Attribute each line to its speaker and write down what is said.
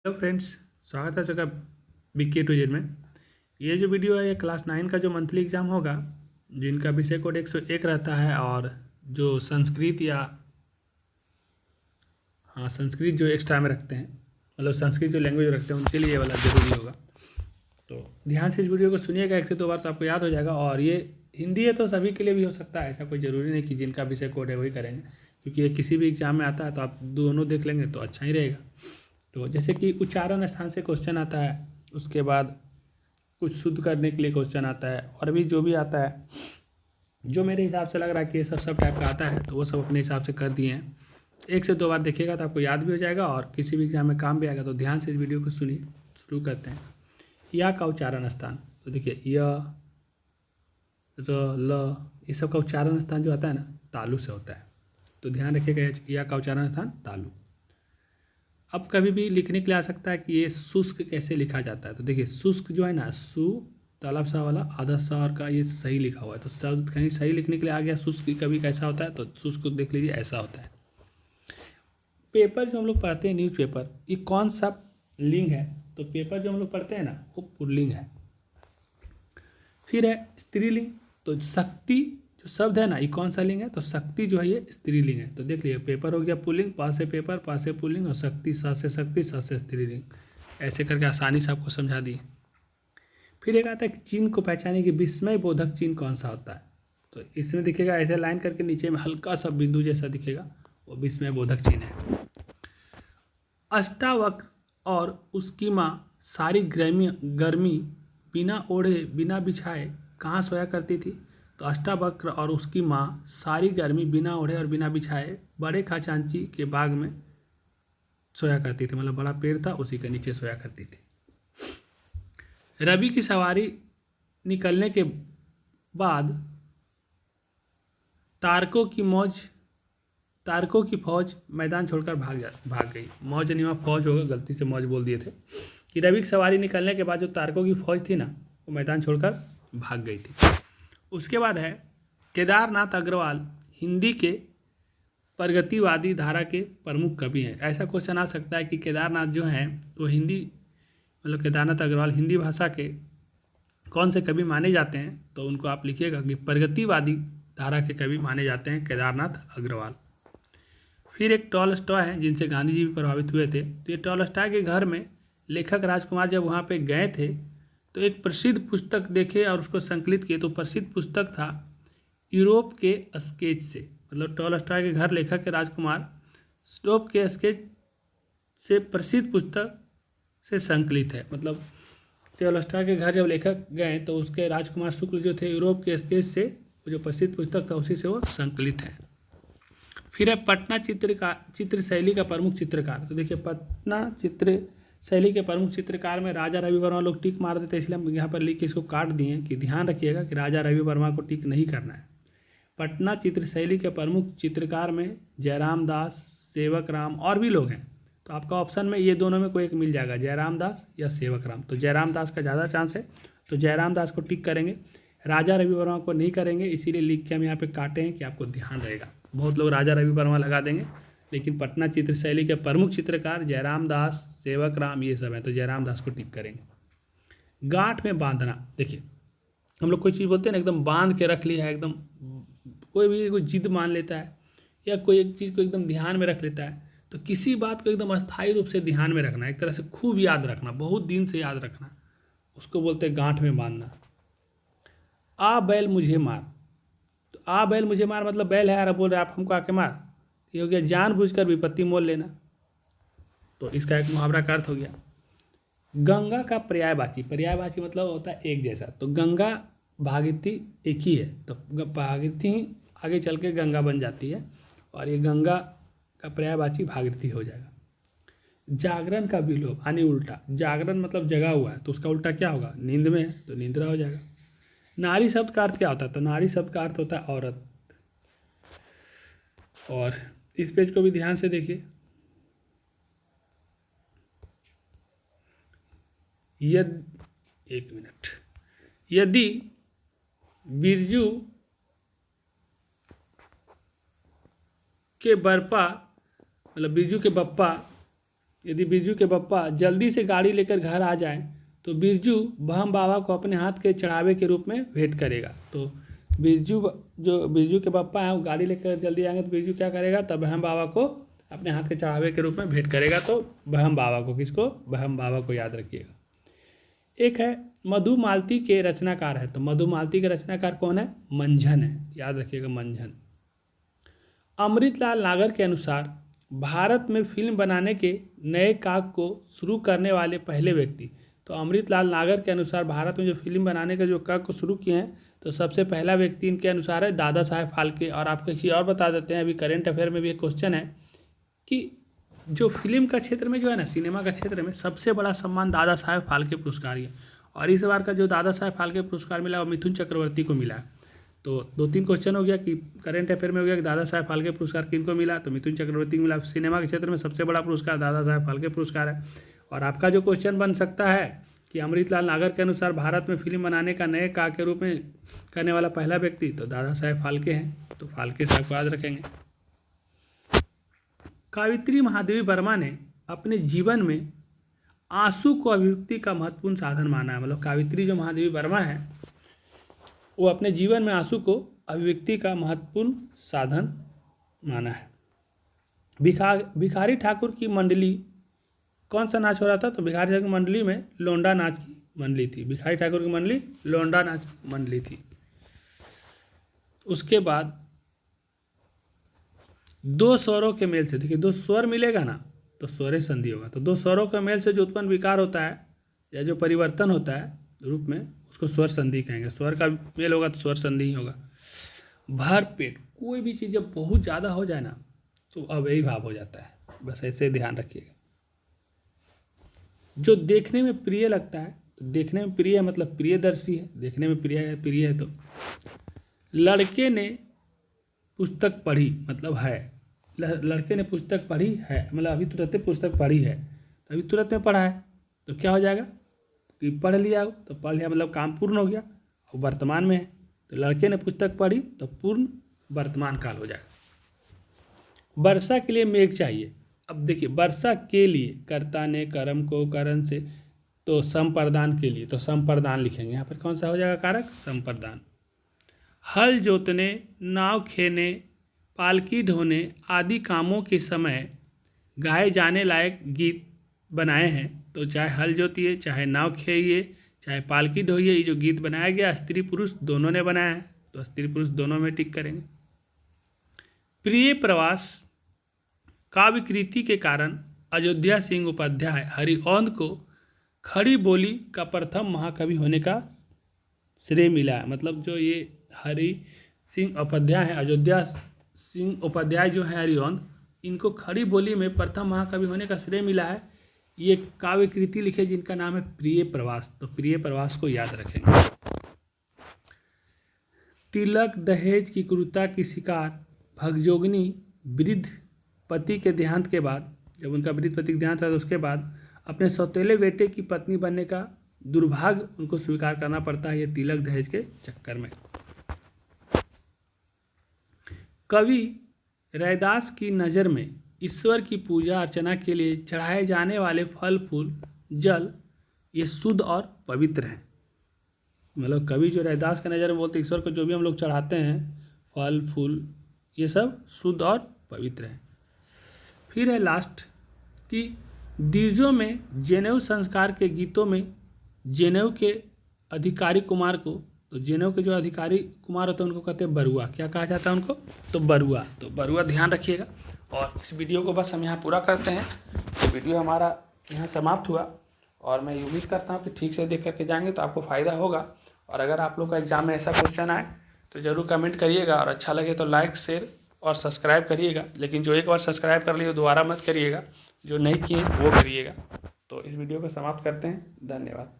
Speaker 1: Hello friends, स्वागत है आपका BK टू जेड में। ये जो वीडियो है ये क्लास 9 का जो मंथली एग्ज़ाम होगा, जिनका विषय कोड 101 रहता है, और जो संस्कृत या संस्कृत जो एक्स्ट्रा में रखते हैं, मतलब संस्कृत जो लैंग्वेज रखते हैं उनके लिए ये वाला ज़रूरी होगा। तो ध्यान से इस वीडियो को सुनिएगा, 1 से 2 बार तो आपको याद हो जाएगा। और ये हिंदी है तो सभी के लिए भी हो सकता है, ऐसा कोई ज़रूरी नहीं कि जिनका विषय कोड है वही करेंगे, क्योंकि ये किसी भी एग्ज़ाम में आता है तो आप दोनों देख लेंगे तो अच्छा ही रहेगा। तो जैसे कि उच्चारण स्थान से क्वेश्चन आता है, उसके बाद कुछ शुद्ध करने के लिए क्वेश्चन आता है, और भी जो भी आता है, जो मेरे हिसाब से लग रहा है कि ये सब टाइप का आता है, तो वो सब अपने हिसाब से कर दिए हैं। 1 से 2 बार देखिएगा तो आपको याद भी हो जाएगा और किसी भी एग्जाम में काम भी आएगा। तो ध्यान से इस वीडियो को सुनिए। शुरू करते हैं। या का उच्चारण स्थान, तो देखिए य, र, ल, ये सब का उच्चारण स्थान जो आता है ना, तालु से होता है। तो ध्यान रखिएगा, या का उच्चारण स्थान तालु। अब कभी भी लिखने के लिए आ सकता है कि ये शुष्क कैसे लिखा जाता है। तो देखिए शुष्क जो है ना, सु तालाब सा वाला आधा सा और का ये सही लिखा हुआ है, तो शब्द कहीं सही लिखने के लिए आ गया। शुष्क कभी कैसा होता है, तो शुष्क को देख लीजिए ऐसा होता है। पेपर जो हम लोग पढ़ते हैं, न्यूज़पेपर, ये कौन सा लिंग है? तो पेपर जो हम लोग पढ़ते हैं ना, वो पुल्लिंग है। फिर है स्त्रीलिंग, तो शक्ति जो शब्द है ना, ये कौन सा लिंग है? तो शक्ति जो है ये स्त्रीलिंग है। तो देख लीजिए, पेपर हो गया पुल्लिंग, पास से पेपर, पास से पुल्लिंग, और शक्ति सा से शक्ति, सा से स्त्रीलिंग। ऐसे करके आसानी से आपको समझा दिए। फिर एक आता है कि चिन्ह को पहचाने की विस्मय बोधक चिन्ह कौन सा होता है? तो इसमें दिखेगा ऐसे लाइन करके, नीचे में हल्का सा बिंदु जैसा दिखेगा, वो विस्मय बोधक चिन्ह है। अष्टावक्र और उसकी माँ सारी गर्मी बिना ओढ़े बिना बिछाए कहाँ सोया करती थी? तो अष्टावक्र और उसकी माँ सारी गर्मी बिना ओढ़े और बिना बिछाए बड़े खाचांची के बाग में सोया करती थी, मतलब बड़ा पेड़ था उसी के नीचे सोया करती थी। रवि की सवारी निकलने के बाद तारकों की फौज मैदान छोड़कर भाग गई। मौज नहीं, वहाँ फौज होगा, गलती से मौज बोल दिए थे। कि रवि की सवारी निकलने के बाद जो तारकों की फौज थी ना, वो मैदान छोड़कर भाग गई थी। उसके बाद है केदारनाथ अग्रवाल हिंदी के प्रगतिवादी धारा के प्रमुख कवि हैं। ऐसा क्वेश्चन आ सकता है कि केदारनाथ जो हैं वो हिंदी, मतलब केदारनाथ अग्रवाल हिंदी भाषा के कौन से कवि माने जाते हैं? तो उनको आप लिखिएगा कि प्रगतिवादी धारा के कवि माने जाते हैं केदारनाथ अग्रवाल। फिर एक टॉलस्टॉय हैं, जिनसे गांधी जी भी प्रभावित हुए थे। तो ये टॉलस्टॉय के घर में लेखक राजकुमार जब वहाँ पे गए थे तो एक प्रसिद्ध पुस्तक देखे और उसको संकलित किए। तो प्रसिद्ध पुस्तक था यूरोप के स्केच से, मतलब टॉलस्टॉय के घर लेखक के राजकुमार यूरोप के स्केच से प्रसिद्ध पुस्तक से संकलित है। मतलब टॉलस्टॉय के घर जब लेखक गए तो उसके राजकुमार शुक्ल जो थे, यूरोप के स्केच से वो जो प्रसिद्ध पुस्तक था उसी से वो संकलित है। फिर है पटना चित्र शैली का प्रमुख चित्रकार। तो देखिए पटना चित्र शैली के प्रमुख चित्रकार में राजा रवि वर्मा लोग टिक मार देते, इसलिए हम यहाँ पर लिख के इसको काट दिए कि ध्यान रखिएगा कि राजा रवि वर्मा को टिक नहीं करना है। पटना चित्र शैली के प्रमुख चित्रकार में जयराम दास, सेवक राम और भी लोग हैं। तो आपका ऑप्शन में ये दोनों में कोई एक मिल जाएगा, जयराम दास या सेवक राम। तो जयराम दास का ज़्यादा चांस है, तो जयराम दास को टिक करेंगे। राजा रवि वर्मा को नहीं करेंगे, इसीलिए लिख के हम यहाँ पे काटे हैं कि आपको ध्यान रहेगा। बहुत लोग राजा रवि वर्मा लगा देंगे, लेकिन पटना चित्र शैली के प्रमुख चित्रकार जयराम दास, सेवक राम, ये सब हैं, तो जयराम दास को टिक करेंगे। गांठ में बांधना, देखिए हम लोग कोई चीज़ बोलते हैं ना, एकदम बांध के रख लिया है, एकदम कोई जिद मान लेता है या कोई एक चीज़ को एकदम ध्यान में रख लेता है, तो किसी बात को एकदम अस्थायी रूप से ध्यान में रखना, एक तरह से खूब याद रखना, बहुत दिन से याद रखना, उसको बोलते हैं गांठ में बांधना। आ बैल मुझे मार, तो आ बैल मुझे मार मतलब बैल है यार, बोल रहे आप हमको आके मार, ये हो गया जानबूझकर विपत्ति मोल लेना। तो इसका एक मुहावरा का अर्थ हो गया। गंगा का पर्यायवाची मतलब होता है एक जैसा। तो गंगा भागीरथी एक ही है, तो भागीरथी ही आगे चल के गंगा बन जाती है, और ये गंगा का पर्यायवाची भागीरथी हो जाएगा। जागरण का विलोप यानी उल्टा, जागरण मतलब जगा हुआ है, तो उसका उल्टा क्या होगा? नींद में है तो निंद्रा हो जाएगा। नारी शब्द का अर्थ क्या होता है? तो नारी शब्द का अर्थ होता है औरत। और इस पेज को भी ध्यान से देखिए। यदि बिरजू के बरपा, मतलब बिरजू के बप्पा यदि बिरजू के पप्पा जल्दी से गाड़ी लेकर घर आ जाएं तो बिरजू बहम बाबा को अपने हाथ के चढ़ावे के रूप में भेंट करेगा। तो बिरजू के पप्पा हैं वो गाड़ी लेकर जल्दी आएंगे तो बिरजू क्या करेगा, तब बहम बाबा को अपने हाथ के चढ़ावे के रूप में भेंट करेगा। तो बहम बाबा को, किसको, बहम बाबा को याद रखिएगा। एक है मधुमालती के रचनाकार है, तो मधुमालती के रचनाकार कौन है, मंझन है, याद रखिएगा मंझन। अमृतलाल नागर के अनुसार भारत में फिल्म बनाने के नए काग को शुरू करने वाले पहले व्यक्ति, तो अमृतलाल नागर के अनुसार भारत में जो फिल्म बनाने का जो काग को शुरू किए हैं तो सबसे पहला व्यक्ति इनके अनुसार है दादा साहेब फाल्के। और आपको एक चीज़ और बता देते हैं, अभी करेंट अफेयर में भी एक क्वेश्चन है कि जो फिल्म का क्षेत्र में जो है ना, सिनेमा का क्षेत्र में सबसे बड़ा सम्मान दादा साहेब फाल्के पुरस्कार ही है। और इस बार का जो दादा साहेब फाल्के पुरस्कार मिला वो मिथुन चक्रवर्ती को मिला है। तो 2-3 क्वेश्चन हो गया कि करेंट अफेयर में हो गया कि दादा साहेब फाल्के पुरस्कार किनको मिला, तो मिथुन चक्रवर्ती को मिला। सिनेमा के क्षेत्र में सबसे बड़ा पुरस्कार दादा साहेब फाल्के पुरस्कार है। और आपका जो क्वेश्चन बन सकता है कि अमृतलाल नागर के अनुसार भारत में फिल्म बनाने का नए काग के रूप में करने वाला पहला व्यक्ति, तो दादा साहेब फाल्के हैं, तो फाल्के साहब को याद रखेंगे। कावित्री महादेवी वर्मा ने अपने जीवन में आंसू को अभिव्यक्ति का महत्वपूर्ण साधन माना है। मतलब कावित्री जो महादेवी वर्मा है वो अपने जीवन में आंसू को अभिव्यक्ति का महत्वपूर्ण साधन माना है। भिखारी ठाकुर की मंडली कौन सा नाच हो रहा था, तो भिखारी ठाकुर की मंडली में लोंडा नाच की मंडली थी। भिखारी ठाकुर की मंडली लोंडा नाच की मंडली थी। उसके बाद 2 स्वरों के मेल से, देखिए 2 स्वर मिलेगा ना तो स्वरे संधि होगा। तो 2 स्वरों के मेल से जो उत्पन्न विकार होता है या जो परिवर्तन होता है रूप में, उसको स्वर संधि कहेंगे। स्वर का मेल होगा तो स्वर संधि ही होगा। भर पेट, कोई भी चीज़ जब बहुत ज़्यादा हो जाए ना तो अव्ययी भाव हो जाता है, बस ऐसे ध्यान रखिएगा। जो देखने में प्रिय लगता है, तो देखने में प्रिय मतलब प्रियदर्शी है, देखने में प्रिय है। तो लड़के ने पुस्तक पढ़ी मतलब है, लड़के ने पुस्तक पढ़ी है मतलब अभी तुरंत पुस्तक पढ़ी है, तो अभी तुरंत में पढ़ा है, तो क्या हो जाएगा कि पढ़ लिया हो, तो पढ़ लिया मतलब काम पूर्ण हो गया और वर्तमान में है। तो लड़के ने पुस्तक पढ़ी तो पूर्ण वर्तमान काल हो जाएगा। वर्षा के लिए मेघ चाहिए, अब देखिए वर्षा के लिए कर्ता ने कर्म को करण से, तो संप्रदान के लिए तो संप्रदान लिखेंगे यहाँ पर। कौन सा हो जाएगा कारक, संप्रदान। हल जोतने, नाव खेने, पालकी ढोने आदि कामों के समय गाए जाने लायक गीत बनाए हैं। तो चाहे हल जोतिए, चाहे नाव खेइए, चाहे पालकी ढोइए, ये जो गीत बनाया गया स्त्री पुरुष दोनों ने बनाया है, तो स्त्री पुरुष दोनों में टिक करेंगे। प्रिय प्रवास काव्य कृति के कारण अयोध्या सिंह उपाध्याय हरिऔंध को खड़ी बोली का प्रथम महाकवि होने का श्रेय मिला है। मतलब जो ये हरि सिंह उपाध्याय है, अयोध्या सिंह उपाध्याय जो है हरिऔंध, इनको खड़ी बोली में प्रथम महाकवि होने का श्रेय मिला है। ये काव्य कृति लिखे जिनका नाम है प्रिय प्रवास, तो प्रिय प्रवास को याद रखेंगे। तिलक दहेज की क्रूरता की शिकार भगजोगिनी वृद्ध पति के देहांत के बाद, जब उनका वृद्ध पति का देहांत था तो उसके बाद अपने सौतेले बेटे की पत्नी बनने का दुर्भाग्य उनको स्वीकार करना पड़ता है, ये तिलक दहेज के चक्कर में। कवि रैदास की नज़र में ईश्वर की पूजा अर्चना के लिए चढ़ाए जाने वाले फल फूल जल ये शुद्ध और पवित्र हैं। मतलब कवि जो रैदास की नज़र में बोलते ईश्वर को जो भी हम लोग चढ़ाते हैं फल फूल ये सब शुद्ध और पवित्र हैं। फिर है लास्ट कि दीजों में जनेऊ संस्कार के गीतों में जनेऊ के अधिकारी कुमार को, तो जनेऊ के जो अधिकारी कुमार होते हैं उनको कहते हैं बरुआ। क्या कहा जाता है उनको, तो बरुआ। तो बरुआ ध्यान रखिएगा। और इस वीडियो को बस हम यहाँ पूरा करते हैं। तो वीडियो हमारा यहाँ समाप्त हुआ और मैं उम्मीद करता हूँ कि ठीक से देख करके जाएंगे तो आपको फ़ायदा होगा। और अगर आप लोग का एग्ज़ाम में ऐसा क्वेश्चन आए तो ज़रूर कमेंट करिएगा और अच्छा लगे तो लाइक शेयर और सब्सक्राइब करिएगा। लेकिन जो एक बार सब्सक्राइब कर लिए दोबारा मत करिएगा, जो नहीं किए वो करिएगा। तो इस वीडियो को समाप्त करते हैं। धन्यवाद।